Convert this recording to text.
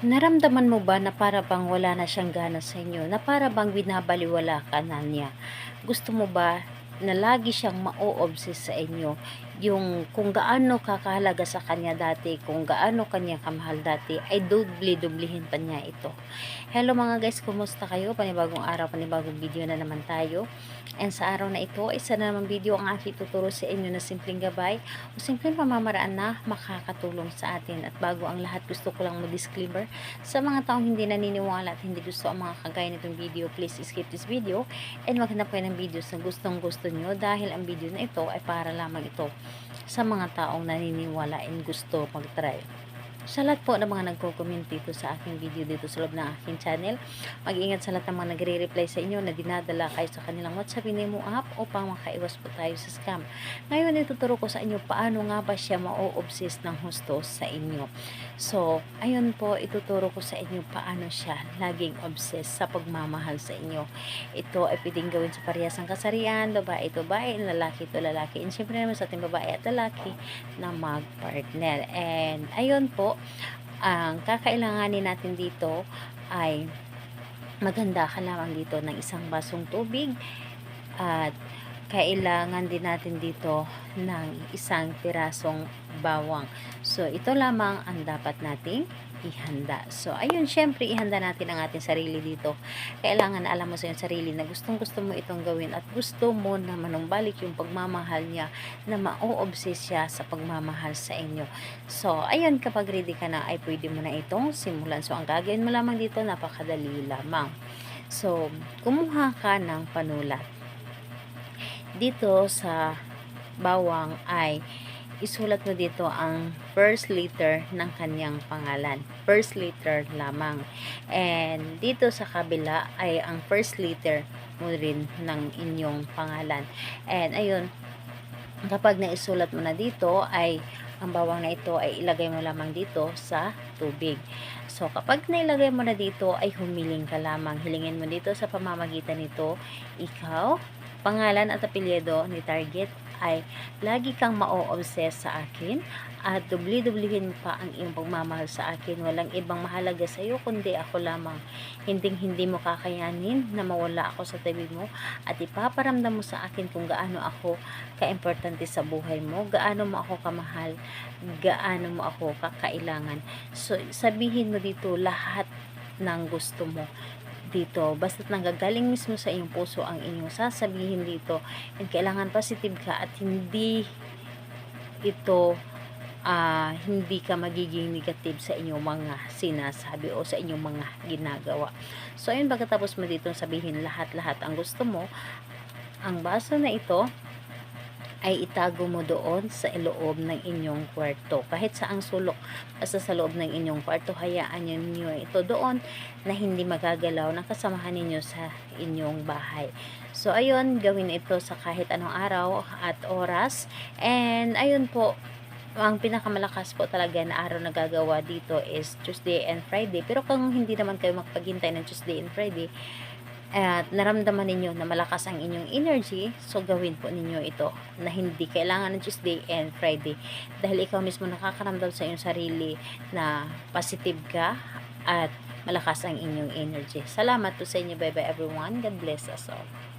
Naramdaman mo ba na para bang wala na siyang gana sa inyo, na para bang binabaliwala ka na niya? Gusto mo ba na lagi siyang ma-o-obsess sa inyo? Yung kung gaano ka kahalaga sa kanya dati, kung gaano kanya kamahal dati, ay doble-doblehin pa niya ito. Hello mga guys, kumusta kayo? Panibagong araw, panibagong video na naman tayo. And sa araw na ito, isa na naman video ang aking tuturo sa inyo na simpleng gabay o simpleng pamamaraan na makakatulong sa atin. At bago ang lahat, gusto ko lang mag-disclaimer sa mga taong hindi naniniwala at hindi gusto ang mga kagaya nitong video. Please skip this video and maghanap kayo ng videos na gustong gusto nyo, dahil ang video na ito ay para lamang ito sa mga taong naniniwala and gusto mag-try. Sa lahat po ng mga nagko-comment dito sa aking video dito sa loob ng aking channel, mag-ingat sa lahat ng mga nagre-reply sa inyo na dinadala kayo sa kanilang WhatsApp Venmo app upang makaiwas po tayo sa scam. Ngayon, ituturo ko sa inyo paano nga ba siya ma-o-obsess ng husto sa inyo. So, ayun po, ituturo ko sa inyo paano siya laging obsess sa pagmamahal sa inyo. Ito ay pwedeng gawin sa parehasang kasarian, babae ito babae, lalaki ito lalaki. And syempre naman sa ating babae at lalaki na mag-partner. And ayun po, ang kakailanganin natin dito ay maganda ka lamang dito ng isang basong tubig, at kailangan din natin dito ng isang pirasong bawang. So, ito lamang ang dapat nating ihanda. So, ayun, syempre, ihanda natin ang ating sarili dito. Kailangan alam mo sa iyong sarili na gustong-gusto mo itong gawin at gusto mo na manumbalik yung pagmamahal niya, na ma-o-obsess siya sa pagmamahal sa inyo. So, ayun, kapag ready ka na, ay pwede mo na itong simulan. So, ang gagawin mo lamang dito, napakadali lamang. So, kumuha ka ng panulat. Dito sa bawang ay isulat mo dito ang first letter ng kanyang pangalan. First letter lamang. And dito sa kabila ay ang first letter mo rin ng inyong pangalan. And ayun, kapag naisulat mo na dito ay ang bawang na ito ay ilagay mo lamang dito sa tubig. So, kapag nailagay mo na dito ay humiling ka lamang. Hilingin mo dito sa pamamagitan nito, ikaw, pangalan at apelyido ni target, ay lagi kang ma-o-obsess sa akin at dubli-dublihin mo pa ang iyong pagmamahal sa akin. Walang ibang mahalaga sa iyo kundi ako lamang. Hindi mo kakayanin na mawala ako sa tabi mo at ipaparamdam mo sa akin kung gaano ako kaimportante sa buhay mo, gaano mo ako kamahal, gaano mo ako kakailangan. So, sabihin mo dito lahat ng gusto mo dito, basta't nanggagaling mismo sa iyong puso ang inyong sasabihin dito, and kailangan positive ka at hindi ito hindi ka magiging negative sa inyong mga sinasabi o sa inyong mga ginagawa. So ayun, pagkatapos mo dito sabihin lahat-lahat ang gusto mo, ang baso na ito ay itago mo doon sa loob ng inyong kwarto. Kahit sa ang sulok, basta sa loob ng inyong kwarto, hayaan niyo ito doon na hindi magagalaw ng kasamahan ninyo sa inyong bahay. So, ayun, gawin ito sa kahit anong araw at oras. And, ayun po, ang pinakamalakas po talaga na araw na gagawa dito is Tuesday and Friday. Pero kung hindi naman kayo magpaghintay ng Tuesday and Friday, at naramdaman ninyo na malakas ang inyong energy, so gawin po ninyo ito na hindi kailangan ng Tuesday and Friday, dahil ikaw mismo nakakaramdam sa iyong sarili na positive ka at malakas ang inyong energy. Salamat po sa inyo. Bye bye everyone. God bless us all.